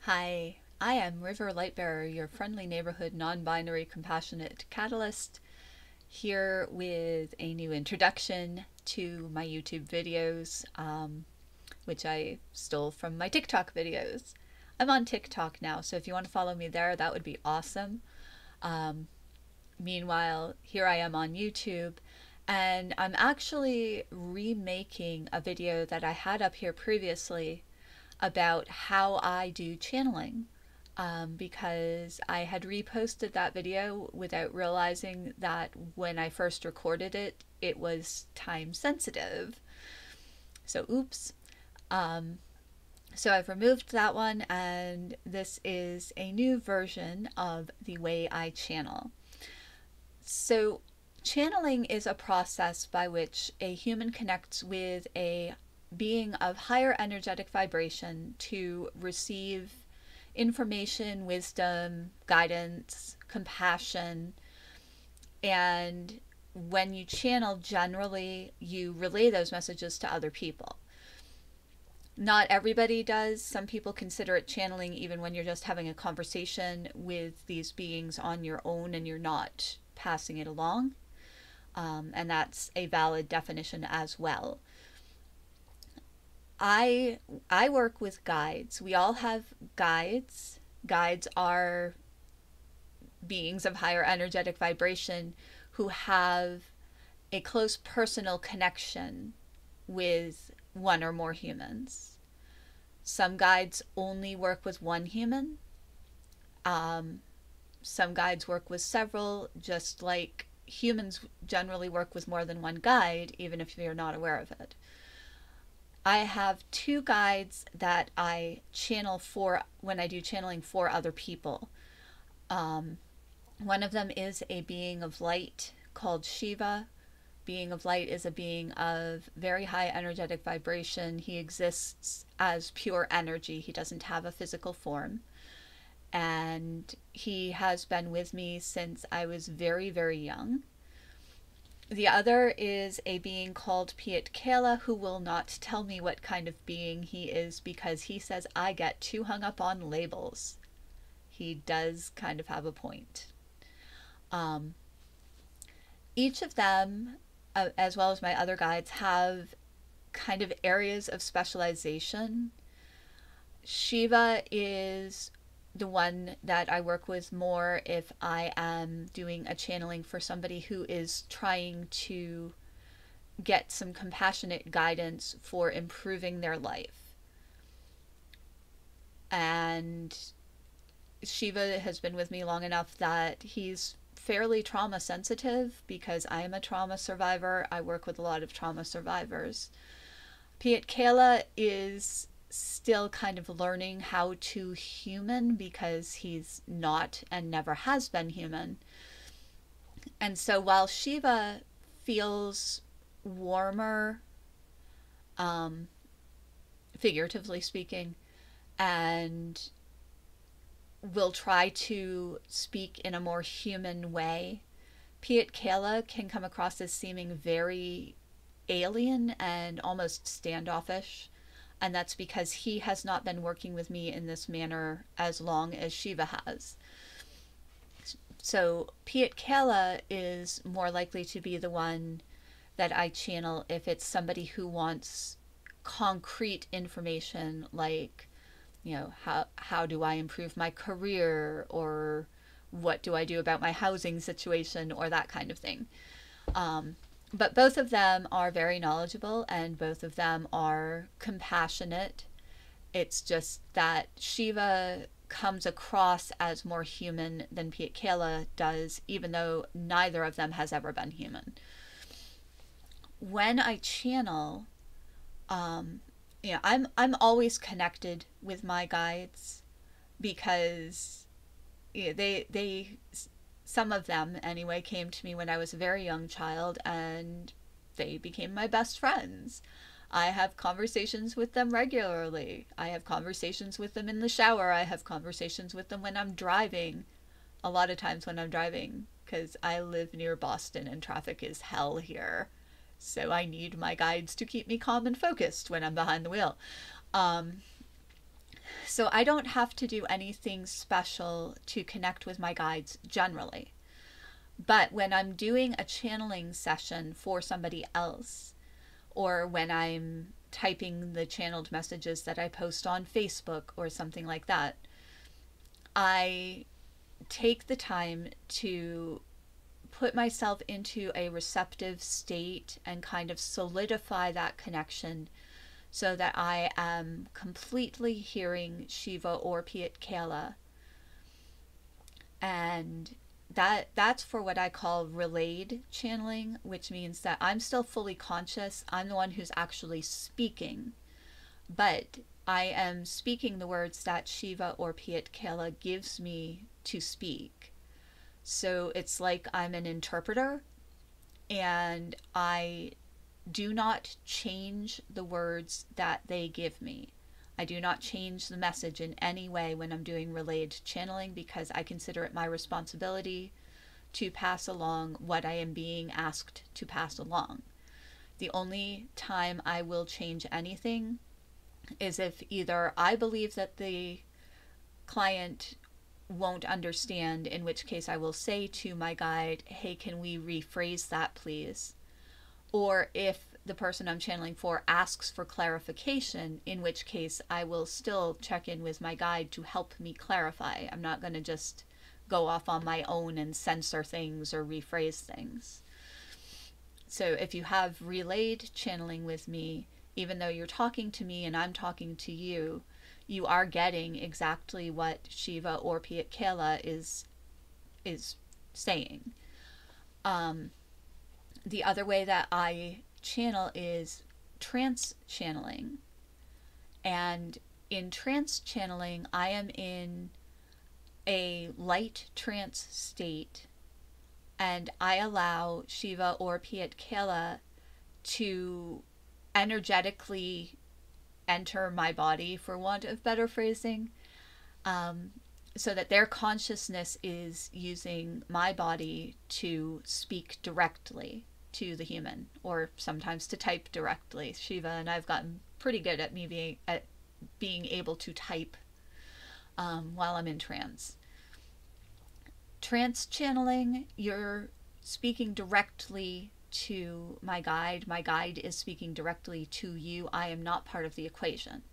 Hi, I am River Lightbearer, your friendly neighborhood non-binary compassionate catalyst, here with a new introduction to my YouTube videos, which I stole from my TikTok videos. I'm on TikTok now, so if you want to follow me there, that would be awesome. Um, Meanwhile, here I am on YouTube, and I'm actually remaking a video that I had up here previously about how I do channeling, because I had reposted that video without realizing that when I first recorded it, it was time sensitive. So, oops. Um, so I've removed that one, and this is a new version of the way I channel. So, channeling is a process by which a human connects with a being of higher energetic vibration to receive information, wisdom, guidance, compassion. And when you channel, generally you relay those messages to other people. Not everybody does. Some people consider it channeling even when you're just having a conversation with these beings on your own and you're not passing it along. And that's a valid definition as well. I I work with guides. We all have guides. Guides are beings of higher energetic vibration who have a close personal connection with one or more humans. Some guides only work with one human. Um, some guides work with several, just like humans generally work with more than one guide, even if you're not aware of it. I have two guides that I channel for when I do channeling for other people. Um, One of them is a being of light called Shiva. Being of light is a being of very high energetic vibration. He exists as pure energy, he doesn't have a physical form. And he has been with me since I was very, very young. The other is a being called Piet Kela, who will not tell me what kind of being he is because he says I get too hung up on labels. He does kind of have a point. Um, each of them, as well as my other guides, have kind of areas of specialization. Shiva is the one that I work with more if I am doing a channeling for somebody who is trying to get some compassionate guidance for improving their life. And Shiva has been with me long enough that he's fairly trauma sensitive because I am a trauma survivor. I work with a lot of trauma survivors. Piet Kela is still kind of learning how to human because he's not and never has been human. And so while Shiva feels warmer, um, figuratively speaking, and will try to speak in a more human way, Piet Kela can come across as seeming very alien and almost standoffish. And that's because he has not been working with me in this manner as long as Shiva has. So Piet Kela is more likely to be the one that I channel if it's somebody who wants concrete information like, how do I improve my career, or what do I do about my housing situation, or that kind of thing. But both of them are very knowledgeable and both of them are compassionate. It's just that Shiva comes across as more human than Piet Kela does, even though neither of them has ever been human. When I channel, I'm always connected with my guides because they some of them anyway came to me when I was a very young child and they became my best friends. I have conversations with them regularly. I have conversations with them in the shower. I have conversations with them when I'm driving. A lot of times when I'm driving, because I live near Boston and traffic is hell here. So I need my guides to keep me calm and focused when I'm behind the wheel. Um, So I don't have to do anything special to connect with my guides generally. But when I'm doing a channeling session for somebody else, or when I'm typing the channeled messages that I post on Facebook or something like that, I take the time to put myself into a receptive state and kind of solidify that connection so that I am completely hearing Shiva or Piet Kala. And that's for what I call relayed channeling, which means that I'm still fully conscious. I'm the one who's actually speaking, but I am speaking the words that Shiva or Piet Kala gives me to speak. So it's like I'm an interpreter, and I do not change the words that they give me. I do not change the message in any way when I'm doing relayed channeling, because I consider it my responsibility to pass along what I am being asked to pass along. The only time I will change anything is if either I believe that the client won't understand, in which case I will say to my guide, hey, can we rephrase that please? Or if the person I'm channeling for asks for clarification, in which case I will still check in with my guide to help me clarify. I'm not going to just go off on my own and censor things or rephrase things. So if you have relayed channeling with me, even though you're talking to me and I'm talking to you, you are getting exactly what Shiva or Piet Kala is saying. The other way that I channel is trance channeling. And in trance channeling, I am in a light trance state, and I allow Shiva or Piet Kala to energetically enter my body, for want of better phrasing, so that their consciousness is using my body to speak directly to the human, or sometimes to type directly. Shiva and I've gotten pretty good at being able to type while I'm in trance. Trance channeling, you're speaking directly to my guide. My guide is speaking directly to you. I am not part of the equation,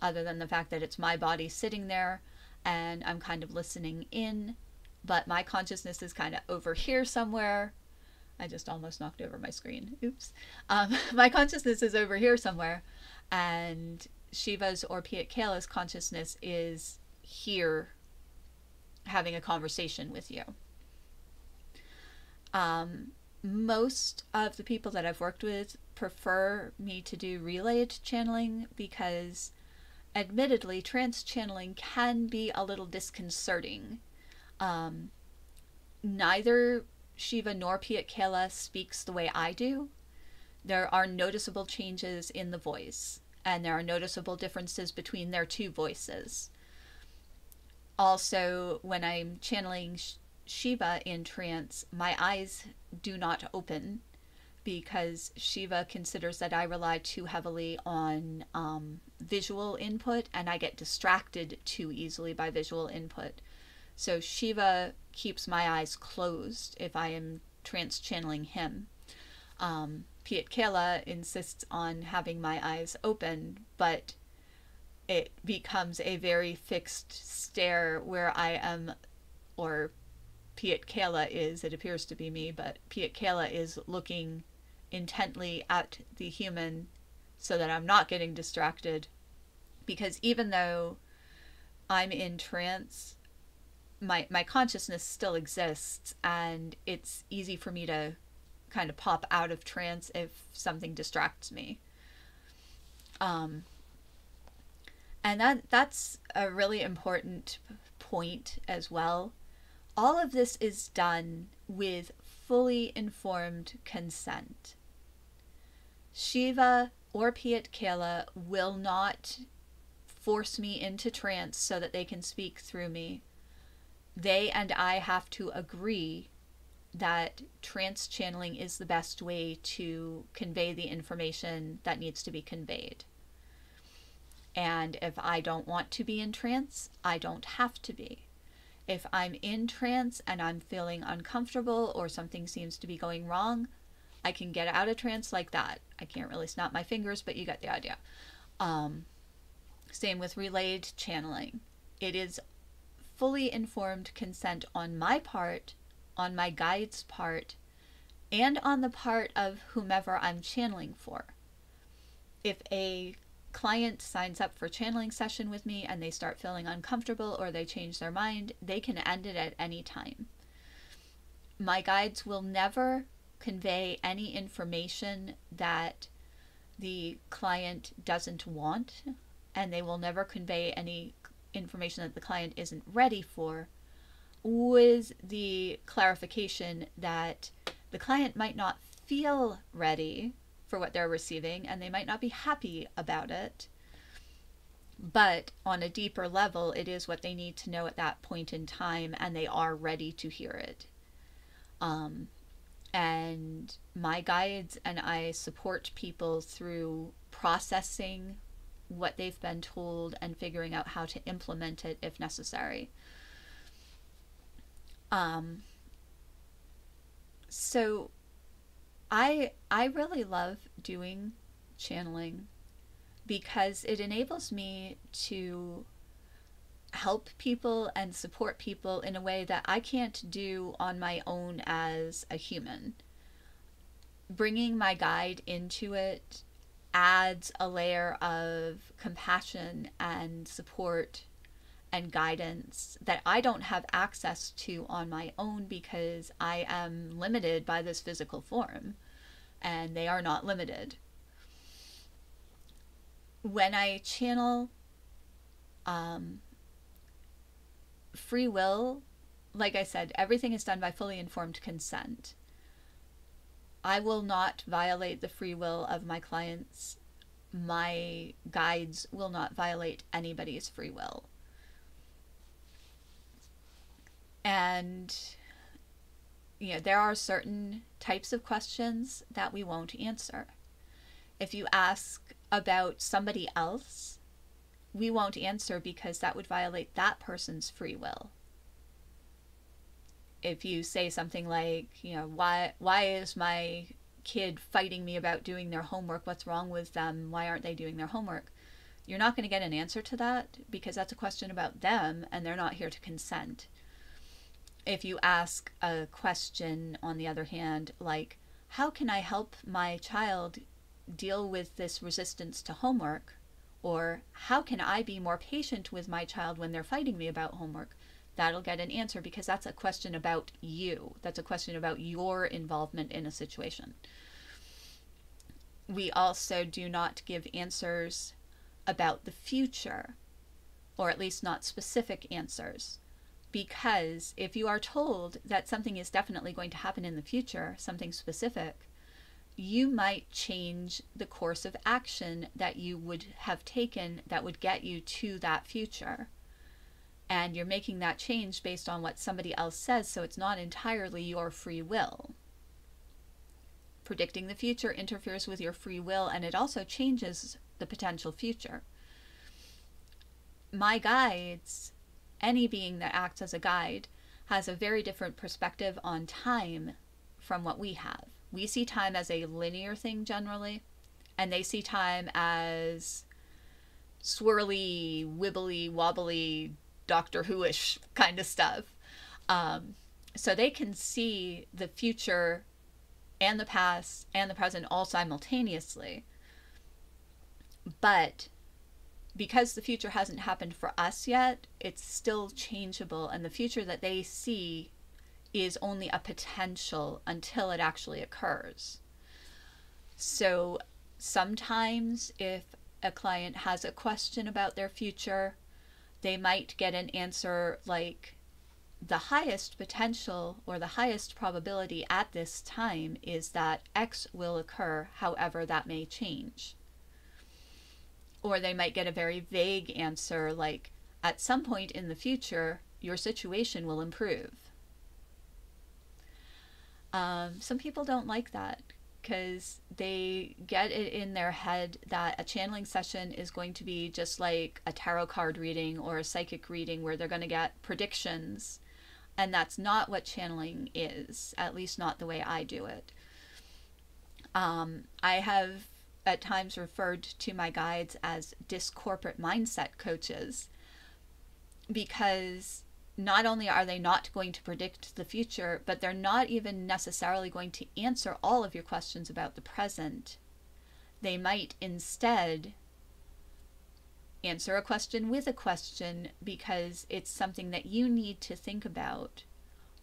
other than the fact that it's my body sitting there and I'm kind of listening in, but my consciousness is kind of over here somewhere. I just almost knocked over my screen. Oops. My consciousness is over here somewhere, and Shiva's or Piet Kala's consciousness is here having a conversation with you. Most of the people that I've worked with prefer me to do relayed channeling because, admittedly, trance channeling can be a little disconcerting. Neither Shiva nor Piet Kala speaks the way I do. There are noticeable changes in the voice, and there are noticeable differences between their two voices. Also, when I'm channeling Shiva in trance, my eyes do not open because Shiva considers that I rely too heavily on visual input, and I get distracted too easily by visual input. So Shiva keeps my eyes closed if I am trance channeling him. Piet Kala insists on having my eyes open, but it becomes a very fixed stare where I am, or Piet Kala is, it appears to be me, but Piet Kala is looking intently at the human so that I'm not getting distracted. Because even though I'm in trance, my consciousness still exists, and it's easy for me to kind of pop out of trance if something distracts me. And that's a really important point as well. All of this is done with fully informed consent. Shiva or Piet Kala will not force me into trance so that they can speak through me. They and I have to agree that trance channeling is the best way to convey the information that needs to be conveyed. And if I don't want to be in trance, I don't have to be. If I'm in trance and I'm feeling uncomfortable or something seems to be going wrong, I can get out of trance like that. I can't really snap my fingers, but you get the idea. Same with relayed channeling. It is fully informed consent on my part, on my guide's part, and on the part of whomever I'm channeling for. If a client signs up for channeling session with me and they start feeling uncomfortable or they change their mind, they can end it at any time. My guides will never convey any information that the client doesn't want, and they will never convey any information that the client isn't ready for, with the clarification that the client might not feel ready for what they're receiving and they might not be happy about it, but on a deeper level it is what they need to know at that point in time and they are ready to hear it. And my guides and I support people through processing what they've been told and figuring out how to implement it if necessary. So I really love doing channeling because it enables me to help people and support people in a way that I can't do on my own as a human. Bringing my guide into it adds a layer of compassion and support and guidance that I don't have access to on my own because I am limited by this physical form, and they are not limited. When I channel, free will, like I said, everything is done by fully informed consent. I will not violate the free will of my clients. My guides will not violate anybody's free will. And there are certain types of questions that we won't answer. If you ask about somebody else, we won't answer because that would violate that person's free will. If you say something like, why is my kid fighting me about doing their homework? What's wrong with them? Why aren't they doing their homework? You're not going to get an answer to that because that's a question about them and they're not here to consent. If you ask a question, on the other hand, like, how can I help my child deal with this resistance to homework? Or how can I be more patient with my child when they're fighting me about homework? That'll get an answer because that's a question about you. That's a question about your involvement in a situation. We also do not give answers about the future, or at least not specific answers. Because if you are told that something is definitely going to happen in the future, something specific, you might change the course of action that you would have taken that would get you to that future. And you're making that change based on what somebody else says, so it's not entirely your free will. Predicting the future interferes with your free will, and it also changes the potential future. My guides, any being that acts as a guide, has a very different perspective on time from what we have. We see time as a linear thing generally, and they see time as swirly, wibbly, wobbly, Doctor Who-ish kind of stuff. So they can see the future and the past and the present all simultaneously. But because the future hasn't happened for us yet, it's still changeable, and the future that they see is only a potential until it actually occurs. So sometimes if a client has a question about their future, they might get an answer like, the highest potential or the highest probability at this time is that X will occur, however that may change. Or they might get a very vague answer like, at some point in the future, your situation will improve. Some people don't like that because they get it in their head that a channeling session is going to be just like a tarot card reading or a psychic reading where they're going to get predictions. And that's not what channeling is, at least not the way I do it. I have at times referred to my guides as discorporate mindset coaches, because not only are they not going to predict the future, but they're not even necessarily going to answer all of your questions about the present. They might instead answer a question with a question because it's something that you need to think about,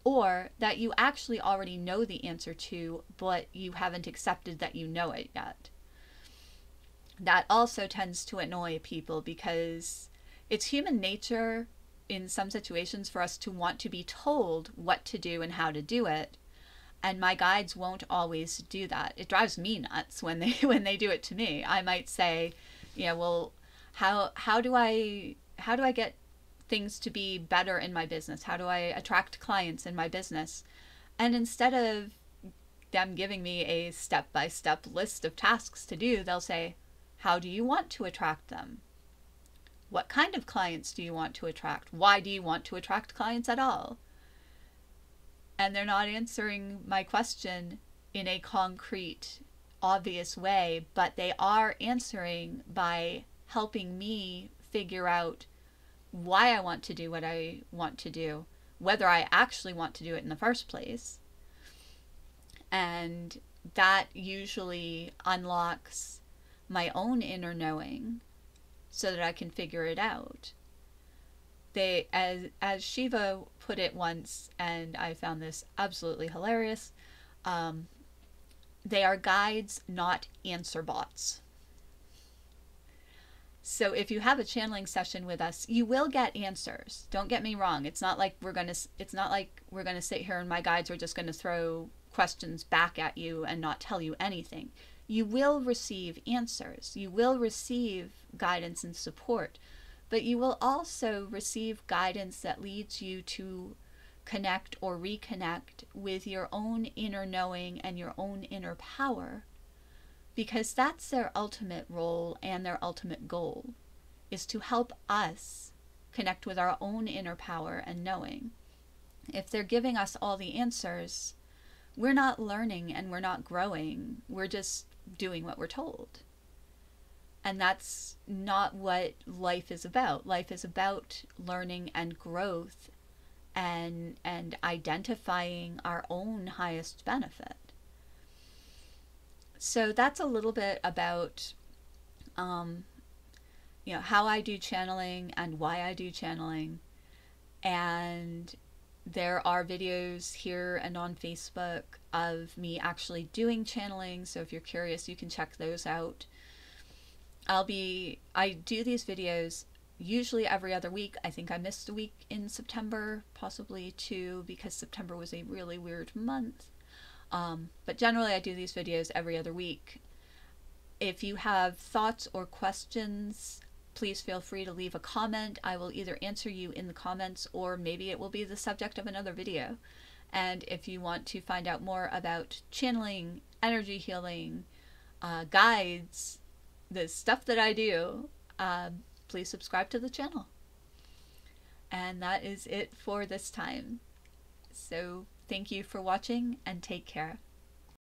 or that you actually already know the answer to, but you haven't accepted that you know it yet. That also tends to annoy people because it's human nature in some situations for us to want to be told what to do and how to do it. And my guides won't always do that. It drives me nuts when they do it to me. I might say, well, how do I get things to be better in my business? How do I attract clients in my business? And instead of them giving me a step-by-step list of tasks to do, they'll say, how do you want to attract them? What kind of clients do you want to attract? Why do you want to attract clients at all? And they're not answering my question in a concrete, obvious way, but they are answering by helping me figure out why I want to do what I want to do, whether I actually want to do it in the first place. And that usually unlocks my own inner knowing so that I can figure it out. They, as Shiva put it once, and I found this absolutely hilarious, they are guides, not answer bots. So if you have a channeling session with us, you will get answers. Don't get me wrong. It's not like we're gonna sit here and my guides are just gonna throw questions back at you and not tell you anything. You will receive answers. You will receive guidance and support, but you will also receive guidance that leads you to connect or reconnect with your own inner knowing and your own inner power, because that's their ultimate role and their ultimate goal, is to help us connect with our own inner power and knowing. If they're giving us all the answers, we're not learning and we're not growing. We're just doing what we're told. And that's not what life is about. Life is about learning and growth and identifying our own highest benefit. So that's a little bit about how I do channeling and why I do channeling. And there are videos here and on Facebook of me actually doing channeling, so if you're curious, you can check those out. I do these videos usually every other week. I think I missed a week in September, possibly two, because September was a really weird month. But generally I do these videos every other week. If you have thoughts or questions, please feel free to leave a comment. I will either answer you in the comments or maybe it will be the subject of another video. And if you want to find out more about channeling, energy healing, guides, the stuff that I do, please subscribe to the channel. And that is it for this time. So thank you for watching and take care.